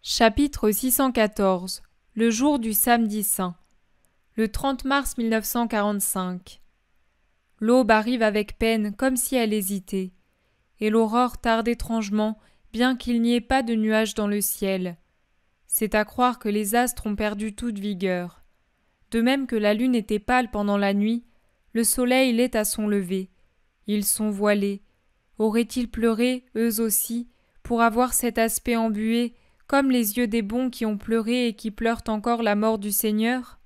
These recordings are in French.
Chapitre 614. Le jour du samedi saint. Le 30 mars 1945. L'aube arrive avec peine, comme si elle hésitait. Et l'aurore tarde étrangement, bien qu'il n'y ait pas de nuages dans le ciel. C'est à croire que les astres ont perdu toute vigueur. De même que la lune était pâle pendant la nuit, le soleil l'est à son lever. Ils sont voilés. Auraient-ils pleuré, eux aussi, pour avoir cet aspect embué, comme les yeux des bons qui ont pleuré et qui pleurent encore la mort du Seigneur?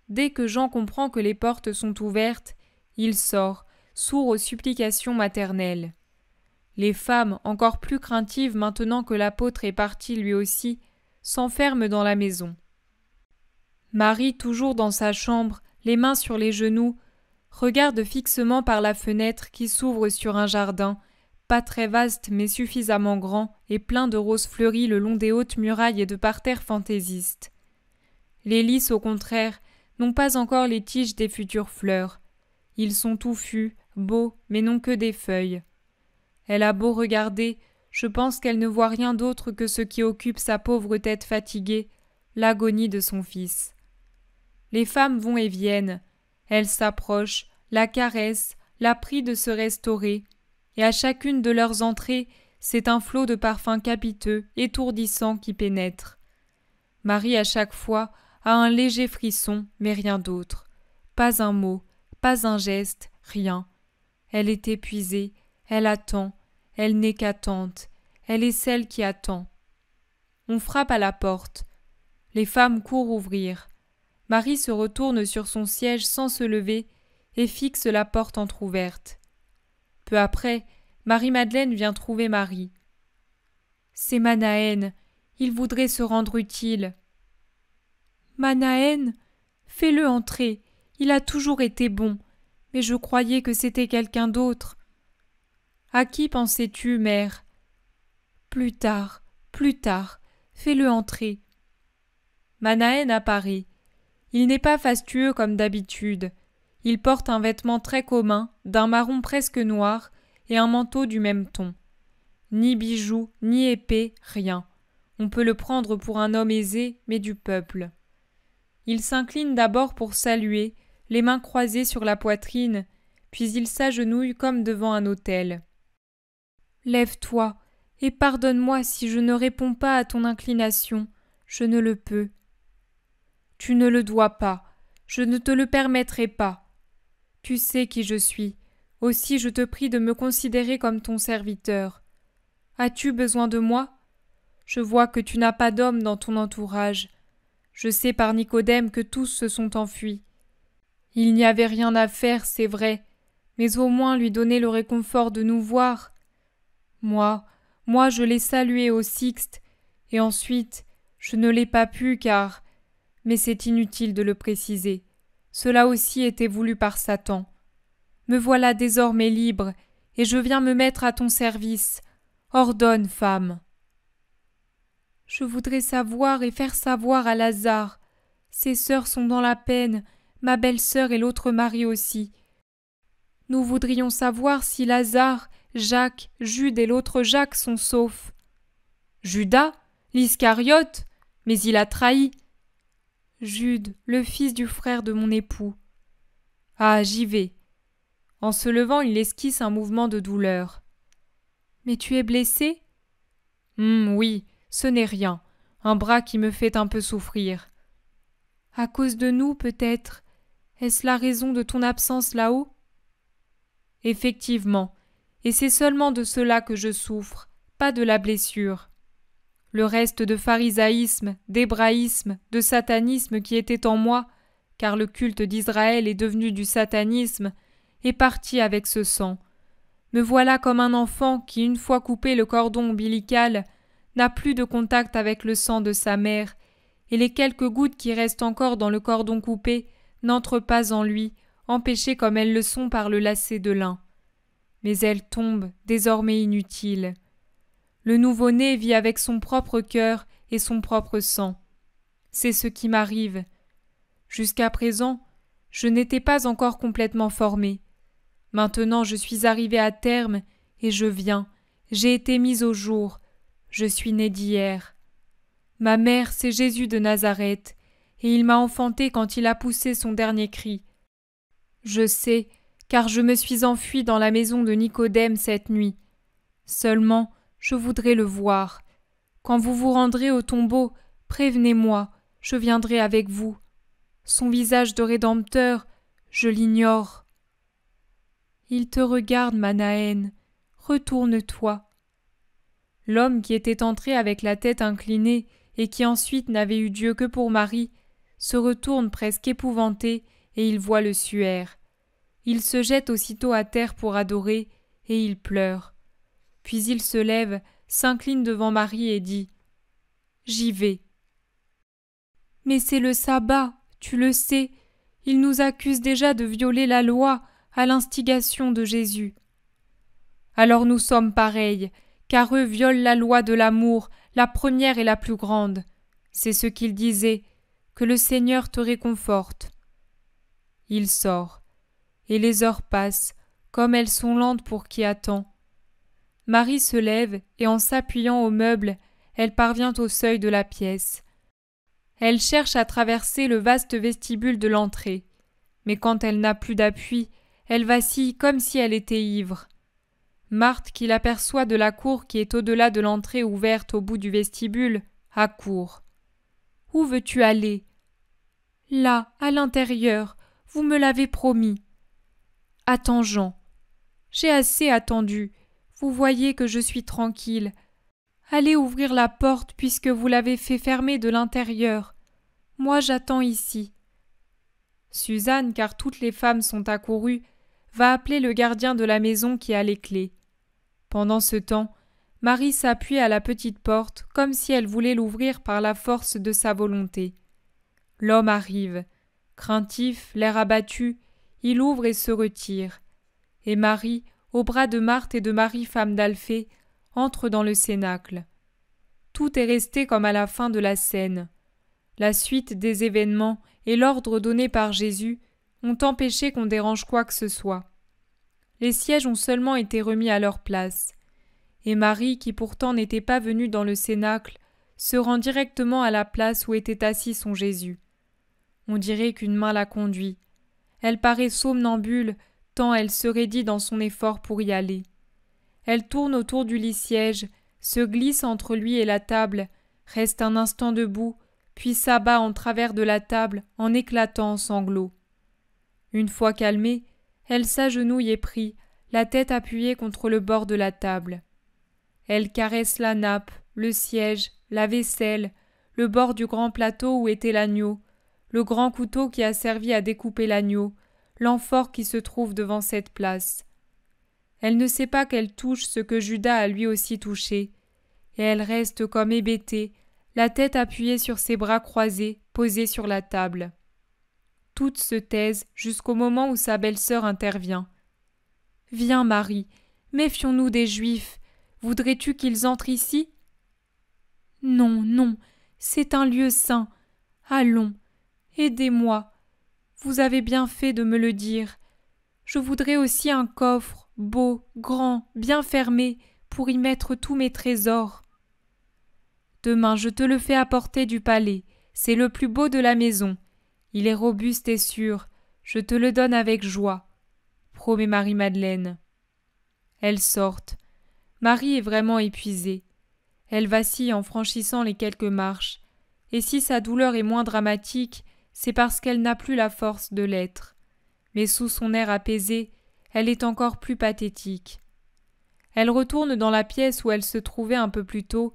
Dès que Jean comprend que les portes sont ouvertes, il sort, sourd aux supplications maternelles. Les femmes, encore plus craintives maintenant que l'apôtre est parti lui aussi, s'enferment dans la maison. Marie, toujours dans sa chambre, les mains sur les genoux, regarde fixement par la fenêtre qui s'ouvre sur un jardin, pas très vaste mais suffisamment grand et plein de roses fleuries le long des hautes murailles et de parterres fantaisistes. Les lys, au contraire, n'ont pas encore les tiges des futures fleurs. Ils sont touffus, beaux, mais n'ont que des feuilles. Elle a beau regarder, je pense qu'elle ne voit rien d'autre que ce qui occupe sa pauvre tête fatiguée, l'agonie de son fils. Les femmes vont et viennent. Elle s'approche, la caresse, la prie de se restaurer, et à chacune de leurs entrées, c'est un flot de parfums capiteux, étourdissants qui pénètre. Marie, à chaque fois, a un léger frisson, mais rien d'autre. Pas un mot, pas un geste, rien. Elle est épuisée, elle attend, elle n'est qu'attente, elle est celle qui attend. On frappe à la porte. Les femmes courent ouvrir. Marie se retourne sur son siège sans se lever et fixe la porte entr'ouverte. Peu après, Marie-Madeleine vient trouver Marie. « C'est Manahen, il voudrait se rendre utile. »« Manahen, fais-le entrer, il a toujours été bon, mais je croyais que c'était quelqu'un d'autre. »« À qui pensais-tu, mère ?»« Plus tard, fais-le entrer. » Manahen apparaît. Il n'est pas fastueux comme d'habitude. Il porte un vêtement très commun, d'un marron presque noir, et un manteau du même ton. Ni bijoux, ni épée, rien. On peut le prendre pour un homme aisé, mais du peuple. Il s'incline d'abord pour saluer, les mains croisées sur la poitrine, puis il s'agenouille comme devant un autel. « Lève-toi, et pardonne-moi si je ne réponds pas à ton inclination, je ne le peux. » « Tu ne le dois pas, je ne te le permettrai pas. Tu sais qui je suis, aussi je te prie de me considérer comme ton serviteur. As-tu besoin de moi? Je vois que tu n'as pas d'homme dans ton entourage. Je sais par Nicodème que tous se sont enfuis. Il n'y avait rien à faire, c'est vrai, mais au moins lui donner le réconfort de nous voir. Moi, je l'ai salué au Sixte, et ensuite, je ne l'ai pas pu car... Mais c'est inutile de le préciser. Cela aussi était voulu par Satan. Me voilà désormais libre, et je viens me mettre à ton service. Ordonne, femme. Je voudrais savoir et faire savoir à Lazare. Ses sœurs sont dans la peine, ma belle-sœur et l'autre Marie aussi. Nous voudrions savoir si Lazare, Jacques, Jude et l'autre Jacques sont saufs. Judas, l'Iscariote, mais il a trahi. Jude, le fils du frère de mon époux. Ah, j'y vais. En se levant, il esquisse un mouvement de douleur. Mais tu es blessé? Oui, ce n'est rien. Un bras qui me fait un peu souffrir. À cause de nous, peut-être. Est-ce la raison de ton absence là-haut? Effectivement, et c'est seulement de cela que je souffre, pas de la blessure. Le reste de pharisaïsme, d'hébraïsme, de satanisme qui était en moi, car le culte d'Israël est devenu du satanisme, est parti avec ce sang. Me voilà comme un enfant qui, une fois coupé le cordon ombilical, n'a plus de contact avec le sang de sa mère, et les quelques gouttes qui restent encore dans le cordon coupé n'entrent pas en lui, empêchées comme elles le sont par le lacet de lin. Mais elles tombent, désormais inutiles. Le nouveau-né vit avec son propre cœur et son propre sang. C'est ce qui m'arrive. Jusqu'à présent, je n'étais pas encore complètement formé. Maintenant je suis arrivé à terme et je viens. J'ai été mise au jour. Je suis né d'hier. Ma mère, c'est Jésus de Nazareth, et il m'a enfanté quand il a poussé son dernier cri. Je sais, car je me suis enfuie dans la maison de Nicodème cette nuit. Seulement, je voudrais le voir. Quand vous vous rendrez au tombeau, prévenez-moi, je viendrai avec vous. Son visage de Rédempteur, je l'ignore. Il te regarde, Manahen. Retourne-toi. L'homme qui était entré avec la tête inclinée et qui ensuite n'avait eu Dieu que pour Marie, se retourne presque épouvanté et il voit le suaire. Il se jette aussitôt à terre pour adorer et il pleure. Puis il se lève, s'incline devant Marie et dit « J'y vais. » « Mais c'est le sabbat, tu le sais. Ils nous accusent déjà de violer la loi à l'instigation de Jésus. » « Alors nous sommes pareils, car eux violent la loi de l'amour, la première et la plus grande. C'est ce qu'ils disaient, que le Seigneur te réconforte. » Il sort, et les heures passent, comme elles sont lentes pour qui attend. Marie se lève, et en s'appuyant au meuble, elle parvient au seuil de la pièce. Elle cherche à traverser le vaste vestibule de l'entrée, mais quand elle n'a plus d'appui, elle vacille comme si elle était ivre. Marthe, qui l'aperçoit de la cour qui est au-delà de l'entrée ouverte au bout du vestibule, accourt. « Où veux-tu aller ?»« Là, à l'intérieur, vous me l'avez promis. »« Attends, Jean. »« J'ai assez attendu. Vous voyez que je suis tranquille. Allez ouvrir la porte puisque vous l'avez fait fermer de l'intérieur. Moi j'attends ici. » Suzanne, car toutes les femmes sont accourues, va appeler le gardien de la maison qui a les clés. Pendant ce temps, Marie s'appuie à la petite porte comme si elle voulait l'ouvrir par la force de sa volonté. L'homme arrive. Craintif, l'air abattu, il ouvre et se retire. Et Marie, au bras de Marthe et de Marie femme d'Alphée, entre dans le cénacle. Tout est resté comme à la fin de la scène. La suite des événements et l'ordre donné par Jésus ont empêché qu'on dérange quoi que ce soit. Les sièges ont seulement été remis à leur place. Et Marie, qui pourtant n'était pas venue dans le cénacle, se rend directement à la place où était assis son Jésus. On dirait qu'une main la conduit. Elle paraît somnambule, tant elle se raidit dans son effort pour y aller. Elle tourne autour du lit-siège, se glisse entre lui et la table, reste un instant debout, puis s'abat en travers de la table en éclatant en sanglots. Une fois calmée, elle s'agenouille et prie, la tête appuyée contre le bord de la table. Elle caresse la nappe, le siège, la vaisselle, le bord du grand plateau où était l'agneau, le grand couteau qui a servi à découper l'agneau, l'amphore qui se trouve devant cette place. Elle ne sait pas qu'elle touche ce que Judas a lui aussi touché, et elle reste comme hébétée, la tête appuyée sur ses bras croisés, posés sur la table. Toutes se taisent jusqu'au moment où sa belle-sœur intervient. « Viens, Marie, méfions-nous des Juifs. Voudrais-tu qu'ils entrent ici ?»« Non, non, c'est un lieu saint. Allons, aidez-moi. Vous avez bien fait de me le dire. Je voudrais aussi un coffre, beau, grand, bien fermé, pour y mettre tous mes trésors. »« Demain, je te le fais apporter du palais. C'est le plus beau de la maison. Il est robuste et sûr. Je te le donne avec joie. » promet Marie-Madeleine. Elles sortent. Marie est vraiment épuisée. Elle vacille en franchissant les quelques marches. Et si sa douleur est moins dramatique, c'est parce qu'elle n'a plus la force de l'être. Mais sous son air apaisé, elle est encore plus pathétique. Elle retourne dans la pièce où elle se trouvait un peu plus tôt,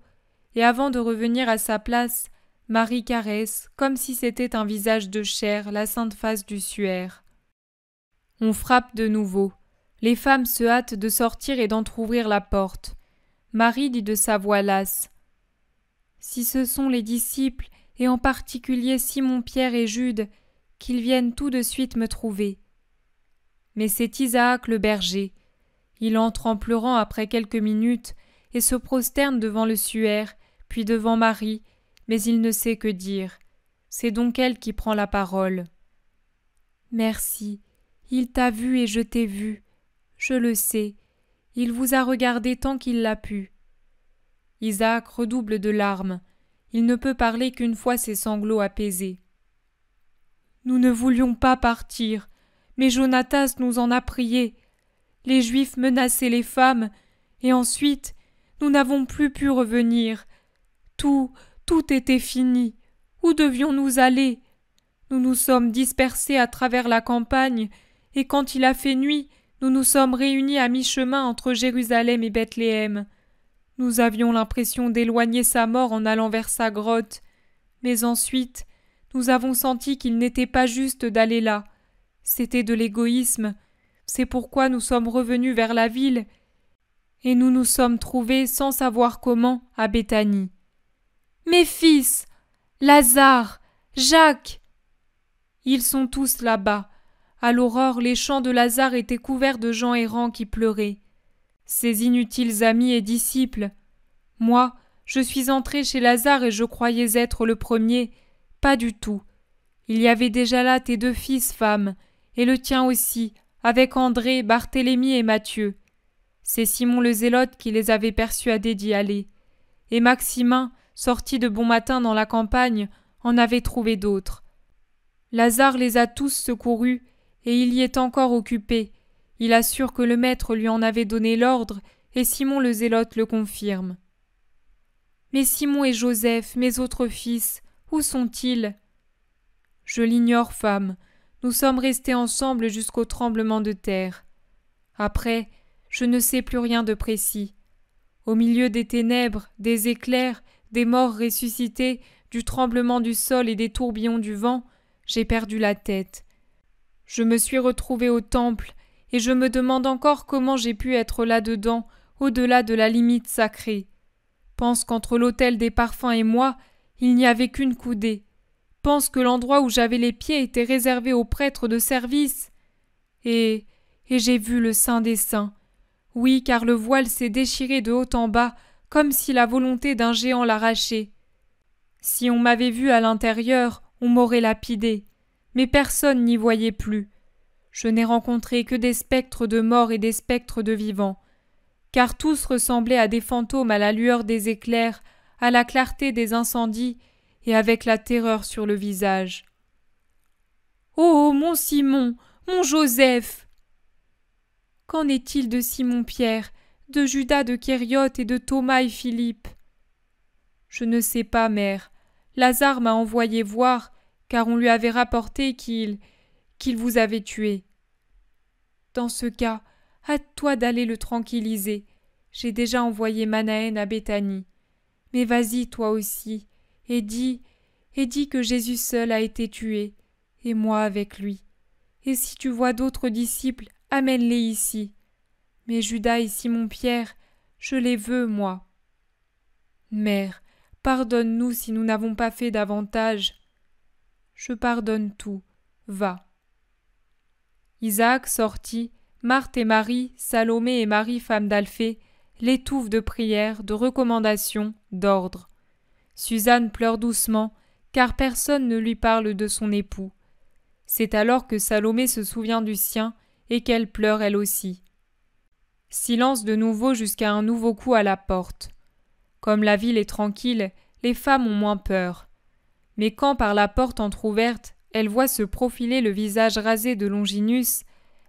et avant de revenir à sa place, Marie caresse, comme si c'était un visage de chair, la sainte face du suaire. On frappe de nouveau. Les femmes se hâtent de sortir et d'entr'ouvrir la porte. Marie dit de sa voix lasse : « Si ce sont les disciples, et en particulier Simon-Pierre et Jude, qu'ils viennent tout de suite me trouver. » Mais c'est Isaac le berger. Il entre en pleurant après quelques minutes et se prosterne devant le suaire, puis devant Marie, mais il ne sait que dire. C'est donc elle qui prend la parole. « Merci, il t'a vu et je t'ai vu. Je le sais. Il vous a regardé tant qu'il l'a pu. » Isaac redouble de larmes. il ne peut parler qu'une fois ses sanglots apaisés. Nous ne voulions pas partir, mais Jonatas nous en a prié. Les Juifs menaçaient les femmes, et ensuite, nous n'avons plus pu revenir. Tout était fini. Où devions-nous aller? Nous nous sommes dispersés à travers la campagne, et quand il a fait nuit, nous nous sommes réunis à mi-chemin entre Jérusalem et Bethléem. Nous avions l'impression d'éloigner sa mort en allant vers sa grotte, mais ensuite, nous avons senti qu'il n'était pas juste d'aller là. C'était de l'égoïsme. C'est pourquoi nous sommes revenus vers la ville, et nous nous sommes trouvés sans savoir comment à Béthanie. Mes fils, Lazare, Jacques. Ils sont tous là-bas. À l'aurore, les champs de Lazare étaient couverts de gens errants qui pleuraient. Ses inutiles amis et disciples. Moi, je suis entré chez Lazare et je croyais être le premier. Pas du tout. Il y avait déjà là tes 2 fils, femme, et le tien aussi, avec André, Barthélemy et Matthieu. C'est Simon le Zélote qui les avait persuadés d'y aller. Et Maximin, sorti de bon matin dans la campagne, en avait trouvé d'autres. Lazare les a tous secourus, et il y est encore occupé. Il assure que le maître lui en avait donné l'ordre, et Simon le Zélote le confirme. Mais Simon et Joseph, mes autres fils, où sont-ils? Je l'ignore, femme. Nous sommes restés ensemble jusqu'au tremblement de terre. Après, je ne sais plus rien de précis. Au milieu des ténèbres, des éclairs, des morts ressuscités, du tremblement du sol et des tourbillons du vent, j'ai perdu la tête. Je me suis retrouvé au temple, et je me demande encore comment j'ai pu être là-dedans, au-delà de la limite sacrée. Pense qu'entre l'autel des parfums et moi, il n'y avait qu'une coudée. Pense que l'endroit où j'avais les pieds était réservé aux prêtres de service. Et j'ai vu le Saint des Saints. Oui, car le voile s'est déchiré de haut en bas, comme si la volonté d'un géant l'arrachait. Si on m'avait vu à l'intérieur, on m'aurait lapidé. Mais personne n'y voyait plus. Je n'ai rencontré que des spectres de morts et des spectres de vivants. Car tous ressemblaient à des fantômes à la lueur des éclairs, à la clarté des incendies, et avec la terreur sur le visage. Oh, mon Simon, mon Joseph! Qu'en est-il de Simon-Pierre, de Judas de Kériote et de Thomas et Philippe? Je ne sais pas, mère. Lazare m'a envoyé voir, car on lui avait rapporté qu'il vous avait tué. Dans ce cas, hâte-toi d'aller le tranquilliser. J'ai déjà envoyé Manaën à Béthanie. Mais vas-y, toi aussi, et dis que Jésus seul a été tué, et moi avec lui. Et si tu vois d'autres disciples, amène-les ici. Mais Judas et Simon-Pierre, je les veux, moi. Mère, pardonne-nous si nous n'avons pas fait davantage. Je pardonne tout. Va. Isaac sortit, Marthe et Marie, Salomé et Marie, femme d'Alphée, l'étouffent de prières, de recommandations, d'ordres. Suzanne pleure doucement, car personne ne lui parle de son époux. C'est alors que Salomé se souvient du sien et qu'elle pleure elle aussi. Silence de nouveau jusqu'à un nouveau coup à la porte. Comme la ville est tranquille, les femmes ont moins peur. Mais quand par la porte entr'ouverte, elles voient se profiler le visage rasé de Longinus,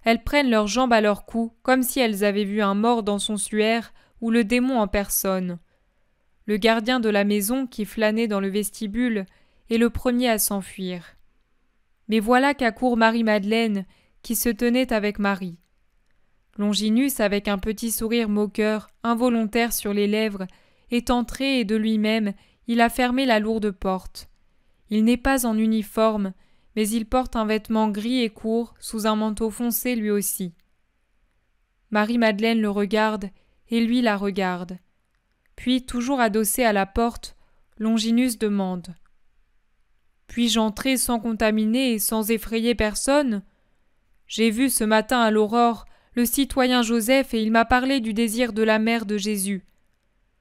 elles prennent leurs jambes à leur cou comme si elles avaient vu un mort dans son suaire ou le démon en personne. Le gardien de la maison, qui flânait dans le vestibule, est le premier à s'enfuir. Mais voilà qu'accourt Marie-Madeleine, qui se tenait avec Marie. Longinus, avec un petit sourire moqueur, involontaire sur les lèvres, est entré et de lui-même, il a fermé la lourde porte. Il n'est pas en uniforme, mais il porte un vêtement gris et court, sous un manteau foncé lui aussi. Marie-Madeleine le regarde, et lui la regarde. Puis, toujours adossé à la porte, Longinus demande « Puis-je entrer sans contaminer et sans effrayer personne ? J'ai vu ce matin à l'aurore le citoyen Joseph et il m'a parlé du désir de la mère de Jésus.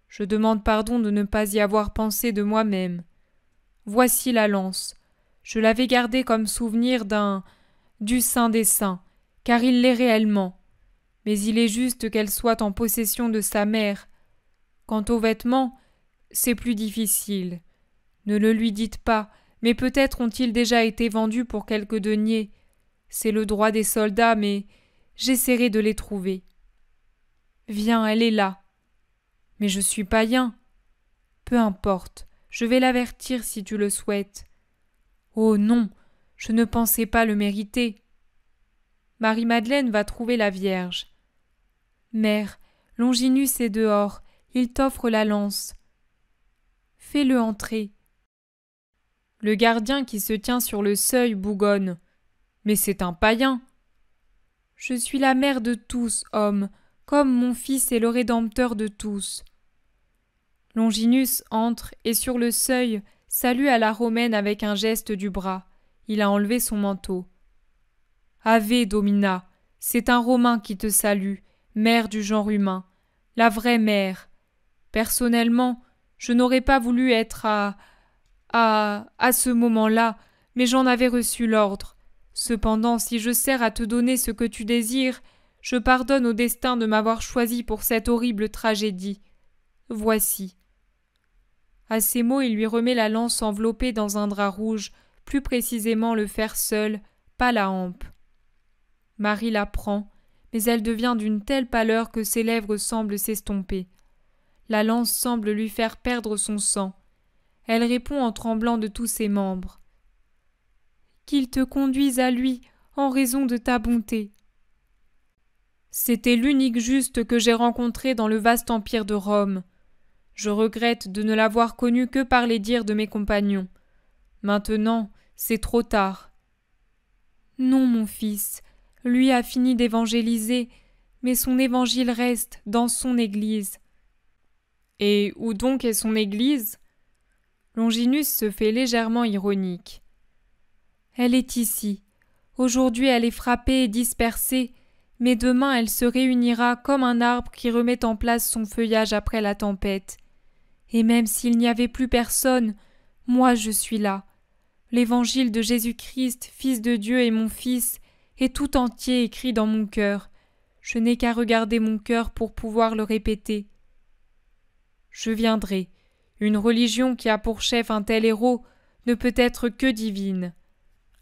Je demande pardon de ne pas y avoir pensé de moi-même. Voici la lance. Je l'avais gardée comme souvenir du Saint des Saints, car il l'est réellement. Mais il est juste qu'elle soit en possession de sa mère. Quant aux vêtements, c'est plus difficile. Ne le lui dites pas, mais peut-être ont-ils déjà été vendus pour quelques deniers. C'est le droit des soldats, mais j'essaierai de les trouver. Viens, elle est là. Mais je suis païen. Peu importe, je vais l'avertir si tu le souhaites. Oh non, je ne pensais pas le mériter. Marie-Madeleine va trouver la Vierge. Mère, Longinus est dehors, il t'offre la lance. Fais-le entrer. Le gardien qui se tient sur le seuil bougonne. Mais c'est un païen. Je suis la mère de tous, homme, comme mon fils est le rédempteur de tous. Longinus entre et sur le seuil salue à la romaine avec un geste du bras. Il a enlevé son manteau. Ave Domina, c'est un Romain qui te salue, mère du genre humain, la vraie mère. Personnellement, je n'aurais pas voulu être à ce moment-là, mais j'en avais reçu l'ordre. Cependant, si je sers à te donner ce que tu désires, je pardonne au destin de m'avoir choisi pour cette horrible tragédie. Voici. À ces mots, il lui remet la lance enveloppée dans un drap rouge, plus précisément le fer seul, pas la hampe. Marie la prend, mais elle devient d'une telle pâleur que ses lèvres semblent s'estomper. La lance semble lui faire perdre son sang. Elle répond en tremblant de tous ses membres. Qu'il te conduise à lui en raison de ta bonté. C'était l'unique juste que j'ai rencontré dans le vaste empire de Rome. Je regrette de ne l'avoir connu que par les dires de mes compagnons. Maintenant, c'est trop tard. Non, mon fils, lui a fini d'évangéliser, mais son évangile reste dans son Église. Et où donc est son Église ? Longinus se fait légèrement ironique. Elle est ici. Aujourd'hui elle est frappée et dispersée, mais demain elle se réunira comme un arbre qui remet en place son feuillage après la tempête. Et même s'il n'y avait plus personne, moi je suis là. L'évangile de Jésus-Christ, Fils de Dieu et mon Fils, est tout entier écrit dans mon cœur. Je n'ai qu'à regarder mon cœur pour pouvoir le répéter. Je viendrai. Une religion qui a pour chef un tel héros ne peut être que divine.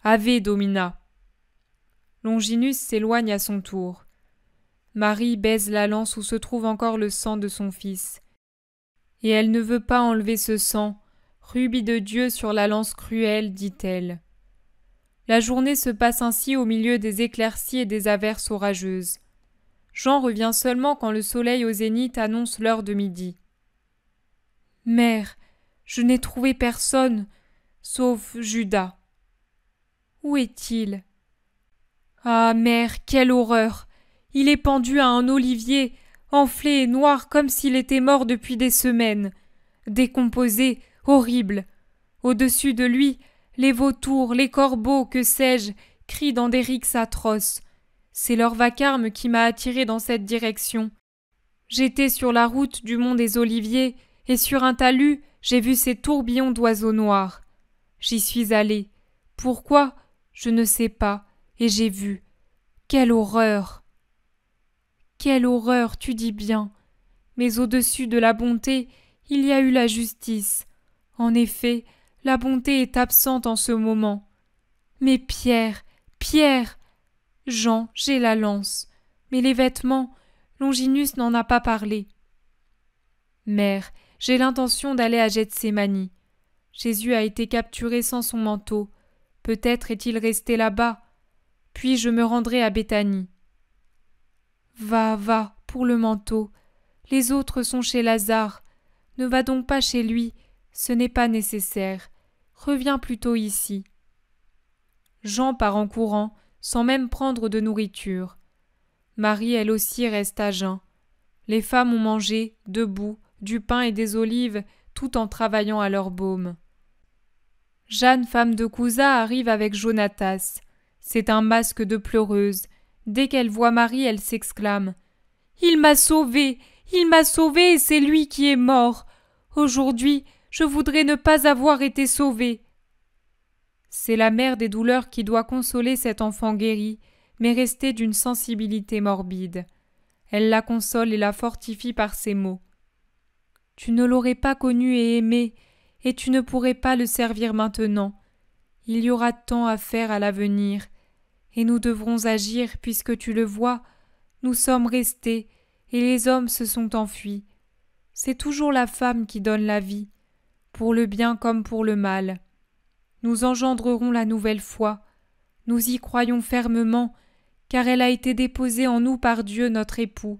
Ave Domina. Longinus s'éloigne à son tour. Marie baise la lance où se trouve encore le sang de son fils. Et elle ne veut pas enlever ce sang, rubis de Dieu sur la lance cruelle, dit-elle. La journée se passe ainsi au milieu des éclaircies et des averses orageuses. Jean revient seulement quand le soleil au zénith annonce l'heure de midi. Mère, je n'ai trouvé personne, sauf Judas. Où est-il ? Ah, mère, quelle horreur ! Il est pendu à un olivier, enflé et noir comme s'il était mort depuis des semaines. Décomposé, horrible. Au-dessus de lui, les vautours, les corbeaux, que sais-je, crient dans des rixes atroces. C'est leur vacarme qui m'a attiré dans cette direction. J'étais sur la route du mont des Oliviers, et sur un talus, j'ai vu ces tourbillons d'oiseaux noirs. J'y suis allé. Pourquoi ? Je ne sais pas, et j'ai vu. Quelle horreur ! Quelle horreur, tu dis bien. Mais au-dessus de la bonté, il y a eu la justice. En effet, la bonté est absente en ce moment. Mais Pierre, Pierre ! Jean, j'ai la lance. Mais les vêtements, Longinus n'en a pas parlé. Mère, j'ai l'intention d'aller à Gethsémani. Jésus a été capturé sans son manteau. Peut-être est-il resté là-bas. Puis je me rendrai à Béthanie. Va, va, pour le manteau. Les autres sont chez Lazare. Ne va donc pas chez lui, ce n'est pas nécessaire. Reviens plutôt ici. Jean part en courant, sans même prendre de nourriture. Marie, elle aussi, reste à jeun. Les femmes ont mangé, debout, du pain et des olives, tout en travaillant à leur baume. Jeanne, femme de Couza, arrive avec Jonatas. C'est un masque de pleureuse. Dès qu'elle voit Marie, elle s'exclame. « Il m'a sauvée! Il m'a sauvée et c'est lui qui est mort! Aujourd'hui, je voudrais ne pas avoir été sauvée! » C'est la mère des douleurs qui doit consoler cet enfant guéri, mais resté d'une sensibilité morbide. Elle la console et la fortifie par ces mots. « Tu ne l'aurais pas connu et aimé, et tu ne pourrais pas le servir maintenant. Il y aura tant à faire à l'avenir, et nous devrons agir puisque tu le vois, nous sommes restés, et les hommes se sont enfuis. C'est toujours la femme qui donne la vie, pour le bien comme pour le mal. Nous engendrerons la nouvelle foi, nous y croyons fermement, car elle a été déposée en nous par Dieu notre époux,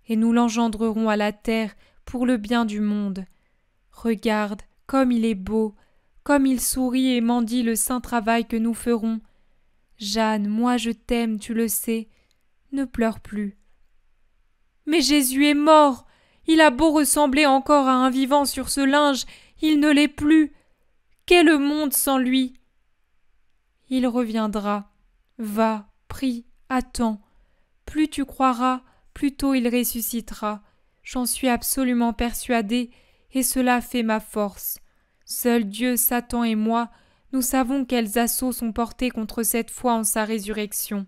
et nous l'engendrerons à la terre pour le bien du monde. Regarde, comme il est beau, comme il sourit et mendie le saint travail que nous ferons. Jeanne, moi je t'aime, tu le sais. Ne pleure plus. Mais Jésus est mort. Il a beau ressembler encore à un vivant sur ce linge, il ne l'est plus. Qu'est le monde sans lui? Il reviendra. Va, prie, attends. Plus tu croiras, plus tôt il ressuscitera. J'en suis absolument persuadée, et cela fait ma force. Seul Dieu, Satan et moi, nous savons quels assauts sont portés contre cette foi en sa résurrection.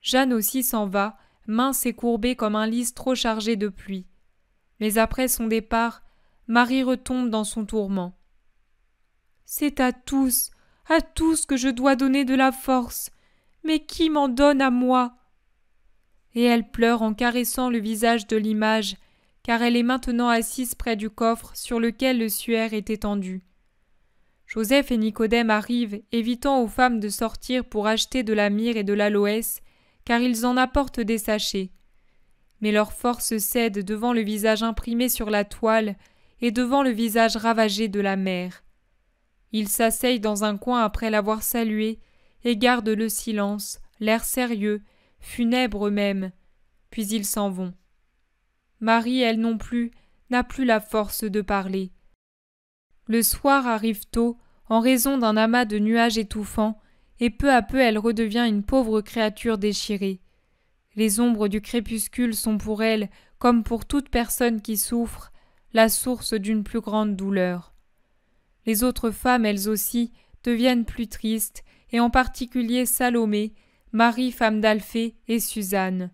Jeanne aussi s'en va, mince et courbée comme un lys trop chargé de pluie. Mais après son départ, Marie retombe dans son tourment. C'est à tous que je dois donner de la force. Mais qui m'en donne à moi? Et elle pleure en caressant le visage de l'image, car elle est maintenant assise près du coffre sur lequel le suaire est étendu. Joseph et Nicodème arrivent, évitant aux femmes de sortir pour acheter de la myrrhe et de l'aloès, car ils en apportent des sachets. Mais leur force cède devant le visage imprimé sur la toile et devant le visage ravagé de la mère. Ils s'asseyent dans un coin après l'avoir salué et gardent le silence, l'air sérieux, funèbre même, puis ils s'en vont. Marie, elle non plus, n'a plus la force de parler. Le soir arrive tôt, en raison d'un amas de nuages étouffants, et peu à peu elle redevient une pauvre créature déchirée. Les ombres du crépuscule sont pour elle, comme pour toute personne qui souffre, la source d'une plus grande douleur. Les autres femmes, elles aussi, deviennent plus tristes, et en particulier Salomé, Marie, femme d'Alphée, et Suzanne.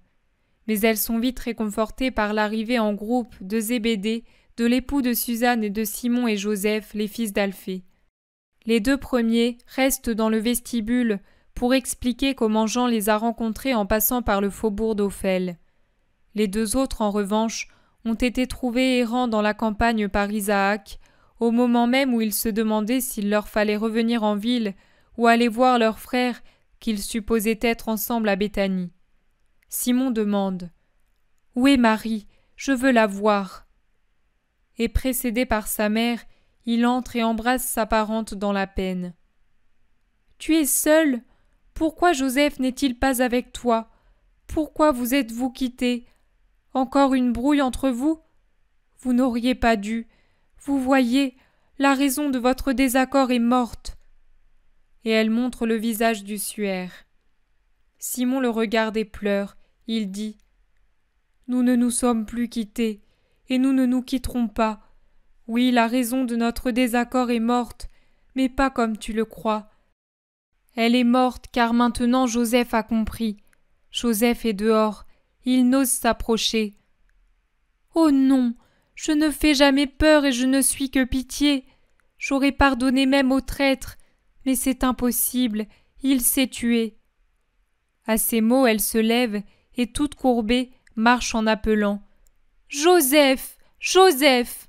Mais elles sont vite réconfortées par l'arrivée en groupe de Zébédée, de l'époux de Suzanne et de Simon et Joseph, les fils d'Alphée. Les deux premiers restent dans le vestibule pour expliquer comment Jean les a rencontrés en passant par le faubourg d'Ophel. Les deux autres, en revanche, ont été trouvés errant dans la campagne par Isaac, au moment même où ils se demandaient s'il leur fallait revenir en ville ou aller voir leurs frères qu'ils supposaient être ensemble à Béthanie. Simon demande « Où est Marie? Je veux la voir. » Et précédé par sa mère, il entre et embrasse sa parente dans la peine. « Tu es seul? Pourquoi Joseph n'est-il pas avec toi? Pourquoi vous êtes-vous quittés? Encore une brouille entre vous? Vous n'auriez pas dû. Vous voyez, la raison de votre désaccord est morte. » Et elle montre le visage du suaire. Simon le regarde et pleure. Il dit « Nous ne nous sommes plus quittés, et nous ne nous quitterons pas. Oui, la raison de notre désaccord est morte, mais pas comme tu le crois. Elle est morte car maintenant Joseph a compris. Joseph est dehors, il n'ose s'approcher. Oh non, je ne fais jamais peur et je ne suis que pitié. J'aurais pardonné même au traître, mais c'est impossible, il s'est tué. » À ces mots, elle se lève et, toute courbée, marche en appelant « Joseph! Joseph !»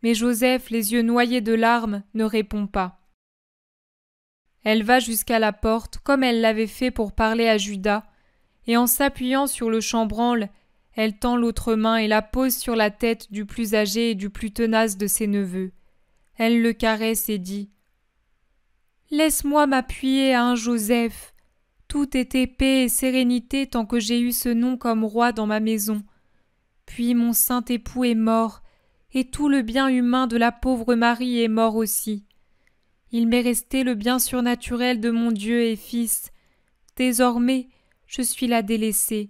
Mais Joseph, les yeux noyés de larmes, ne répond pas. Elle va jusqu'à la porte, comme elle l'avait fait pour parler à Judas, et en s'appuyant sur le chambranle, elle tend l'autre main et la pose sur la tête du plus âgé et du plus tenace de ses neveux. Elle le caresse et dit « Laisse-moi m'appuyer à un Joseph. Tout était paix et sérénité tant que j'ai eu ce nom comme roi dans ma maison. Puis mon saint époux est mort, et tout le bien humain de la pauvre Marie est mort aussi. Il m'est resté le bien surnaturel de mon Dieu et Fils. Désormais, je suis la délaissée.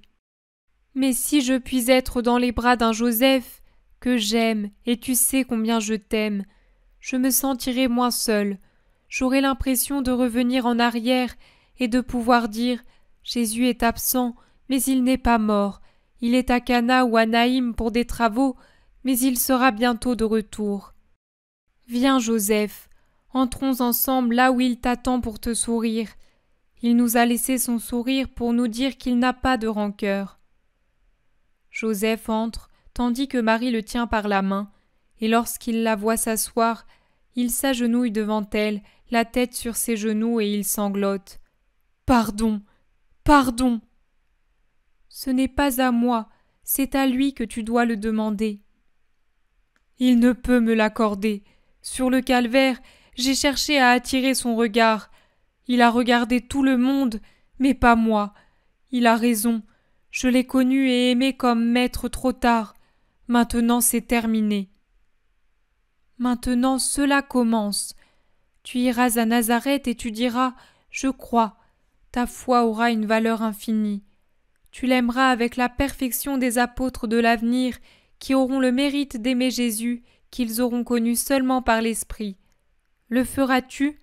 Mais si je puis être dans les bras d'un Joseph, que j'aime, et tu sais combien je t'aime, je me sentirai moins seule. J'aurai l'impression de revenir en arrière et de pouvoir dire « Jésus est absent, mais il n'est pas mort. Il est à Cana ou à Naïm pour des travaux, mais il sera bientôt de retour. » Viens, Joseph, entrons ensemble là où il t'attend pour te sourire. Il nous a laissé son sourire pour nous dire qu'il n'a pas de rancœur. Joseph entre, tandis que Marie le tient par la main, et lorsqu'il la voit s'asseoir, il s'agenouille devant elle, la tête sur ses genoux, et il sanglote. « Pardon, pardon !»« Ce n'est pas à moi, c'est à lui que tu dois le demander. »« Il ne peut me l'accorder. Sur le calvaire, j'ai cherché à attirer son regard. Il a regardé tout le monde, mais pas moi. Il a raison. Je l'ai connu et aimé comme maître trop tard. Maintenant c'est terminé. Maintenant cela commence. Tu iras à Nazareth et tu diras « Je crois ». Ta foi aura une valeur infinie. Tu l'aimeras avec la perfection des apôtres de l'avenir qui auront le mérite d'aimer Jésus qu'ils auront connu seulement par l'Esprit. Le feras-tu ?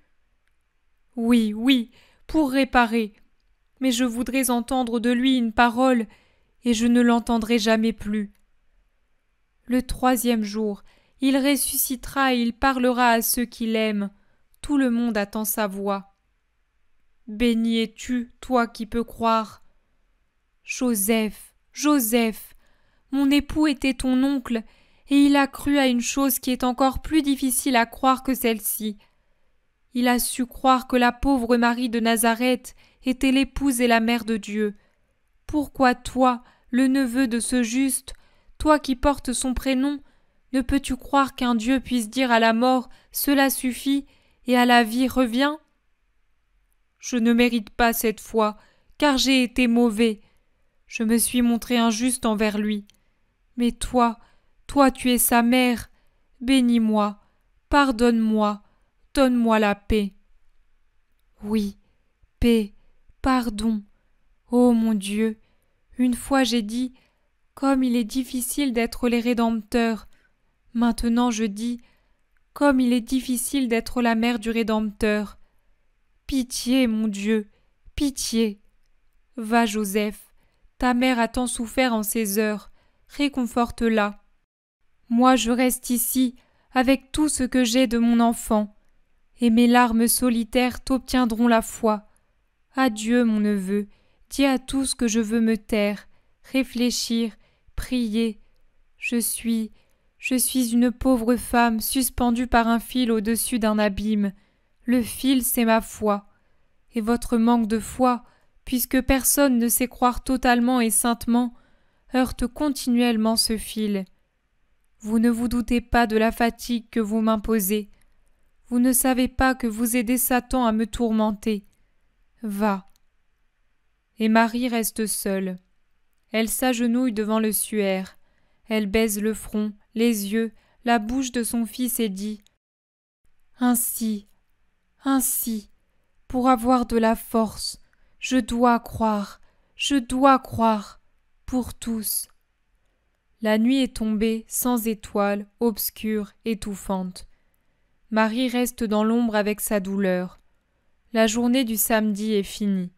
Oui, oui, pour réparer. Mais je voudrais entendre de lui une parole, et je ne l'entendrai jamais plus. Le 3e jour, il ressuscitera et il parlera à ceux qui l'aiment. Tout le monde attend sa voix. Béni es-tu, toi qui peux croire. Joseph, Joseph, mon époux était ton oncle, et il a cru à une chose qui est encore plus difficile à croire que celle-ci. Il a su croire que la pauvre Marie de Nazareth était l'épouse et la mère de Dieu. Pourquoi toi, le neveu de ce juste, toi qui portes son prénom, ne peux-tu croire qu'un Dieu puisse dire à la mort « Cela suffit » et à la vie « Reviens » ? Je ne mérite pas cette foi, car j'ai été mauvais. Je me suis montré injuste envers lui. Mais toi tu es sa mère. Bénis-moi, pardonne-moi, donne-moi la paix. Oui, paix, pardon. Ô mon Dieu, une fois j'ai dit « Comme il est difficile d'être les rédempteurs ». Maintenant je dis « Comme il est difficile d'être la mère du Rédempteur ». Pitié, mon Dieu, pitié. Va, Joseph, ta mère a tant souffert en ces heures, réconforte-la. Moi je reste ici, avec tout ce que j'ai de mon enfant, et mes larmes solitaires t'obtiendront la foi. Adieu, mon neveu, dis à tous que je veux me taire, réfléchir, prier. Je suis une pauvre femme suspendue par un fil au-dessus d'un abîme. Le fil, c'est ma foi. Et votre manque de foi, puisque personne ne sait croire totalement et saintement, heurte continuellement ce fil. Vous ne vous doutez pas de la fatigue que vous m'imposez. Vous ne savez pas que vous aidez Satan à me tourmenter. Va. Et Marie reste seule. Elle s'agenouille devant le suaire. Elle baise le front, les yeux, la bouche de son fils et dit « Ainsi, pour avoir de la force, je dois croire, pour tous. » La nuit est tombée, sans étoiles, obscure, étouffante. Marie reste dans l'ombre avec sa douleur. La journée du samedi est finie.